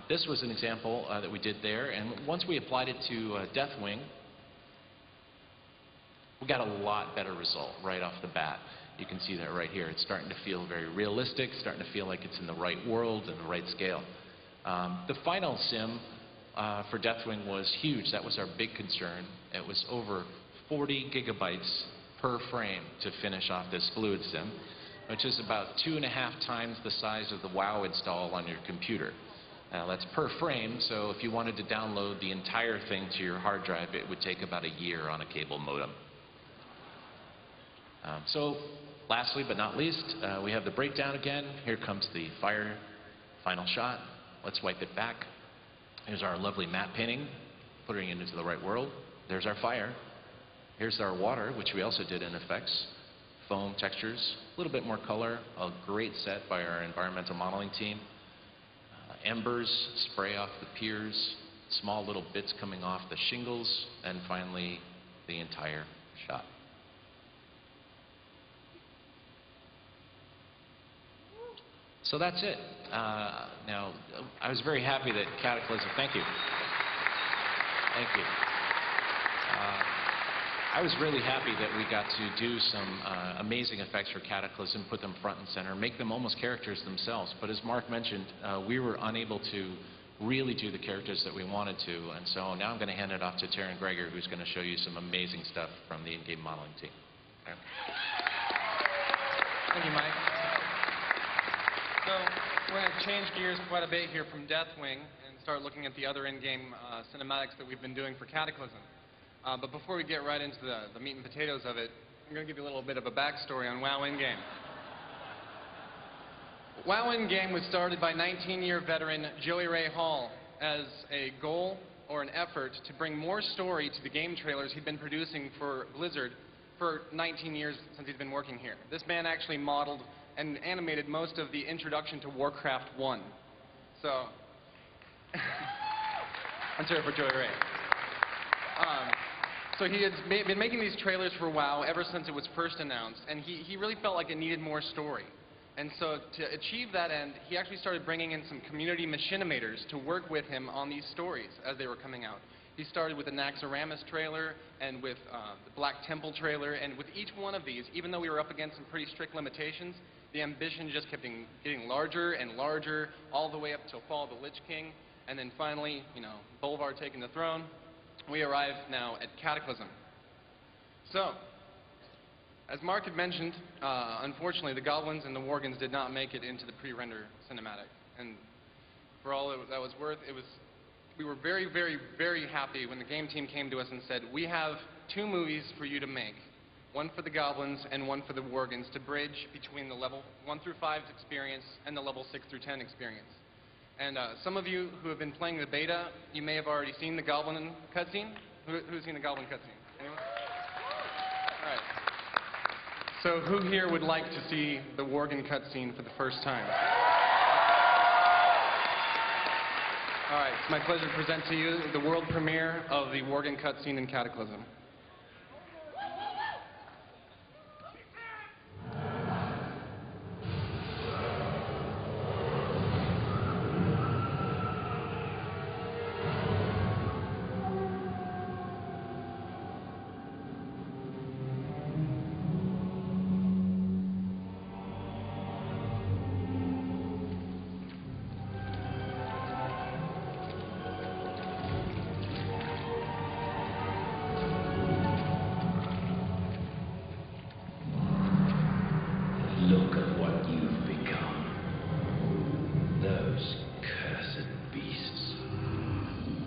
This was an example that we did there, and once we applied it to Deathwing, we got a lot better result right off the bat. You can see that right here. It's starting to feel very realistic, starting to feel like it's in the right world and the right scale. The final sim for Deathwing was huge. That was our big concern. It was over 40 gigabytes per frame to finish off this fluid sim, which is about 2.5 times the size of the WoW install on your computer. Now that's per frame, so if you wanted to download the entire thing to your hard drive, it would take about a year on a cable modem. So lastly but not least, we have the breakdown again. Here comes the fire final shot. Let's wipe it back. Here's our lovely matte painting, putting it into the right world. There's our fire. Here's our water, which we also did in effects. Foam, textures, a little bit more color. A great set by our environmental modeling team. Embers, spray off the piers, small little bits coming off the shingles, and finally the entire shot. So that's it. Now, I was very happy that Cataclysm, thank you. Thank you. I was really happy that we got to do some amazing effects for Cataclysm, put them front and center, make them almost characters themselves. But as Mark mentioned, we were unable to really do the characters that we wanted to. And so now I'm going to hand it off to Taryn Greger, who's going to show you some amazing stuff from the in-game modeling team. Okay. Thank you, Mike. So we're going to change gears quite a bit here from Deathwing and start looking at the other in-game cinematics that we've been doing for Cataclysm. But before we get right into the meat and potatoes of it, I'm going to give you a little bit of a backstory on WoW in-game. WoW in-game was started by 19-year veteran Joey Ray Hall as a goal or an effort to bring more story to the game trailers he'd been producing for Blizzard for 19 years since he's been working here. This man actually modeled and animated most of the introduction to Warcraft 1. So, I'm sorry for Joey Ray. So he had been making these trailers for WoW ever since it was first announced, and he really felt like it needed more story. And so to achieve that end, he actually started bringing in some community machinimators to work with him on these stories as they were coming out. He started with the Naxxramas trailer and with the Black Temple trailer, and with each one of these, even though we were up against some pretty strict limitations, the ambition just kept getting larger and larger, all the way up till Fall of the Lich King, and then finally, you know, Bolvar taking the throne. We arrive now at Cataclysm. So, as Mark had mentioned, unfortunately, the Goblins and the Worgans did not make it into the pre-render cinematic, and for all that was worth, we were very, very, very happy when the game team came to us and said, we have 2 movies for you to make. One for the Goblins and one for the Worgans to bridge between the level 1 through 5's experience and the level 6 through 10 experience. And some of you who have been playing the beta, you may have already seen the Goblin cutscene. Who's seen the Goblin cutscene? Anyone? All right. So who here would like to see the Worgan cutscene for the first time? All right, it's my pleasure to present to you the world premiere of the Worgan cutscene in Cataclysm. Look at what you've become. Those cursed beasts.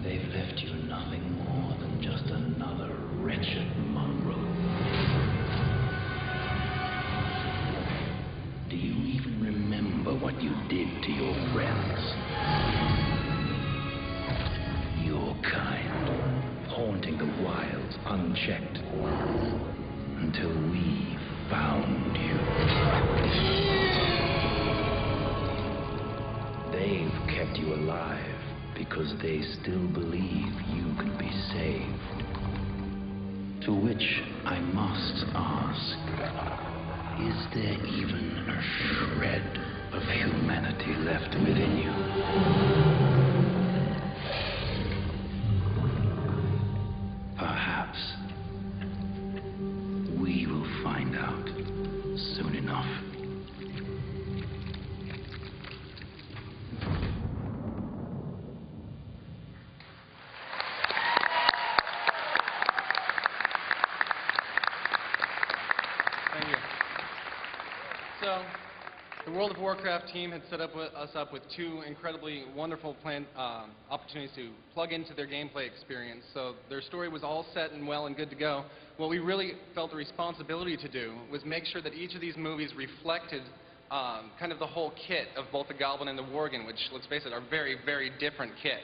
They've left you nothing more than just another wretched mongrel. Do you even remember what you did to your friends? Your kind, haunting the wilds unchecked, until we found you. They've kept you alive because they still believe you can be saved. To which I must ask, is there even a shred of humanity left within you? World of Warcraft team had set us up with two incredibly wonderful opportunities to plug into their gameplay experience. So their story was all set and well and good to go. What we really felt a responsibility to do was make sure that each of these movies reflected kind of the whole kit of both the Goblin and the Worgen, which, let's face it, are very, very different kits.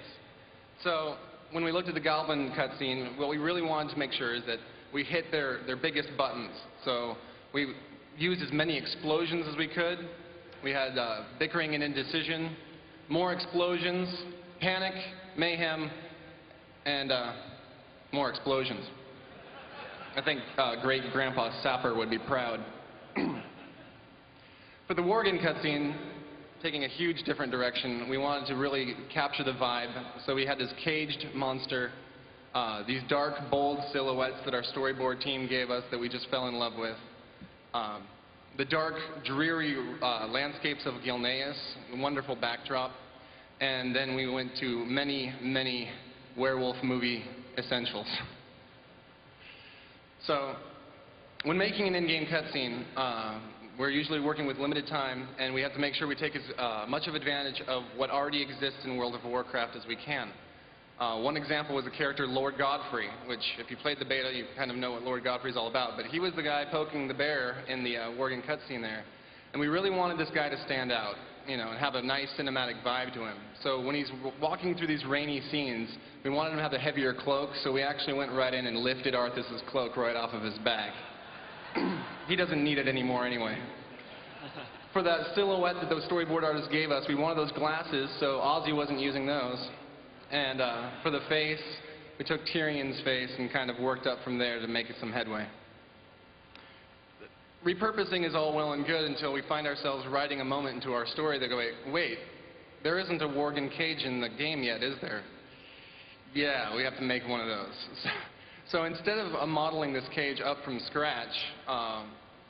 So when we looked at the Goblin cutscene, what we really wanted to make sure is that we hit their biggest buttons. So we used as many explosions as we could. We had bickering and indecision, more explosions, panic, mayhem, and more explosions. I think great-grandpa Sapper would be proud. For the Worgen cutscene, taking a huge different direction, we wanted to really capture the vibe. So we had this caged monster, these dark, bold silhouettes that our storyboard team gave us that we just fell in love with. The dark, dreary landscapes of Gilneas, a wonderful backdrop. And then we went to many, many werewolf movie essentials. So when making an in-game cutscene, we're usually working with limited time, and we have to make sure we take as much of advantage of what already exists in World of Warcraft as we can. One example was the character Lord Godfrey, which, if you played the beta, you kind of know what Lord Godfrey is all about. But he was the guy poking the bear in the Worgen cutscene there. And we really wanted this guy to stand out, you know, and have a nice cinematic vibe to him. So when he's walking through these rainy scenes, we wanted him to have a heavier cloak, so we actually went right in and lifted Arthas's cloak right off of his back. He doesn't need it anymore anyway. For that silhouette that those storyboard artists gave us, we wanted those glasses, so Ozzy wasn't using those. And for the face, we took Tyrion's face and kind of worked up from there to make it some headway. Repurposing is all well and good until we find ourselves writing a moment into our story that go, wait, there isn't a Worgen cage in the game yet, is there? Yeah, we have to make one of those. So instead of modeling this cage up from scratch,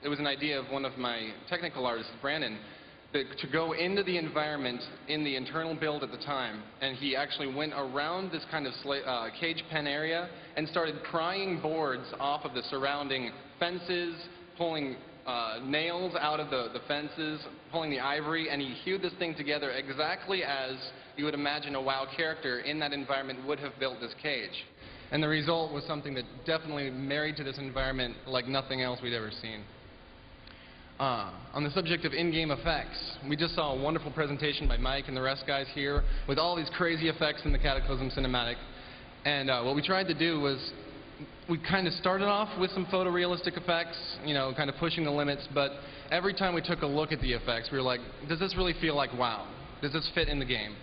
it was an idea of one of my technical artists, Brandon, to go into the environment in the internal build at the time, and he actually went around this kind of cage pen area and started prying boards off of the surrounding fences, pulling nails out of the fences, pulling the ivory, and he hewed this thing together exactly as you would imagine a WoW character in that environment would have built this cage. And the result was something that definitely married to this environment like nothing else we'd ever seen. On the subject of in-game effects, we just saw a wonderful presentation by Mike and the rest guys here with all these crazy effects in the Cataclysm cinematic. And what we tried to do was, we kind of started off with some photorealistic effects, you know, kind of pushing the limits, but every time we took a look at the effects, we were like, does this really feel like WoW? Does this fit in the game?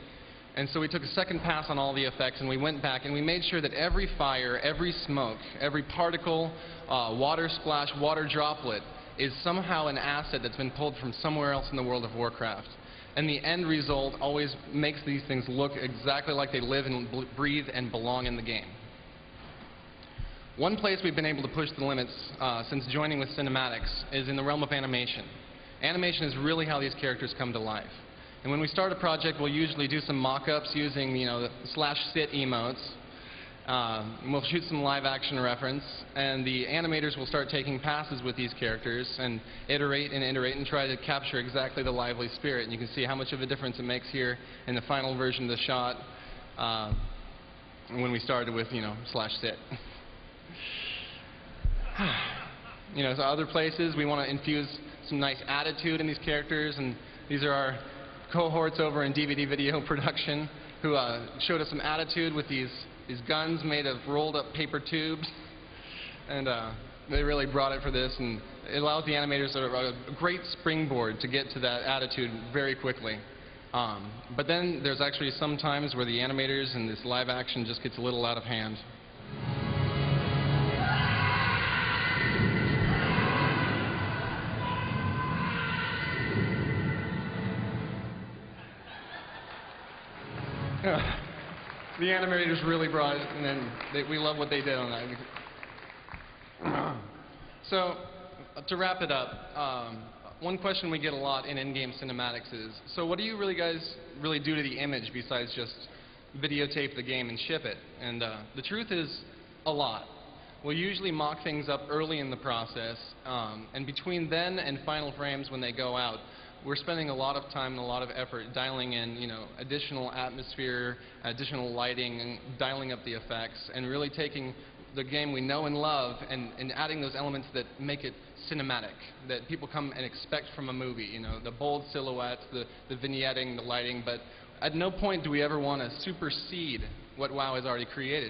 And so we took a second pass on all the effects, and we went back and we made sure that every fire, every smoke, every particle, water splash, water droplet is somehow an asset that's been pulled from somewhere else in the World of Warcraft. And the end result always makes these things look exactly like they live and breathe and belong in the game. One place we've been able to push the limits since joining with cinematics is in the realm of animation. Animation is really how these characters come to life. And when we start a project, we'll usually do some mock-ups using, you know, the /sit emotes. We'll shoot some live-action reference, and the animators will start taking passes with these characters and iterate and try to capture exactly the lively spirit. And you can see how much of a difference it makes here in the final version of the shot when we started with, you know, /sit. You know, so other places we want to infuse some nice attitude in these characters, and these are our cohorts over in DVD video production who showed us some attitude with these guns made of rolled up paper tubes, and they really brought it for this, and it allows the animators a great springboard to get to that attitude very quickly. But then there's actually some times where the animators and this live action just gets a little out of hand. The animators really brought it, and then we love what they did on that. So, to wrap it up, one question we get a lot in in-game cinematics is, so what do you guys really do to the image besides just videotape the game and ship it? And the truth is, a lot. we'll usually mock things up early in the process, and between then and final frames when they go out, we're spending a lot of time and a lot of effort dialing in, additional atmosphere, additional lighting, dialing up the effects, and really taking the game we know and love and adding those elements that make it cinematic, that people come and expect from a movie, the bold silhouettes, the vignetting, the lighting, but at no point do we ever want to supersede what WoW has already created.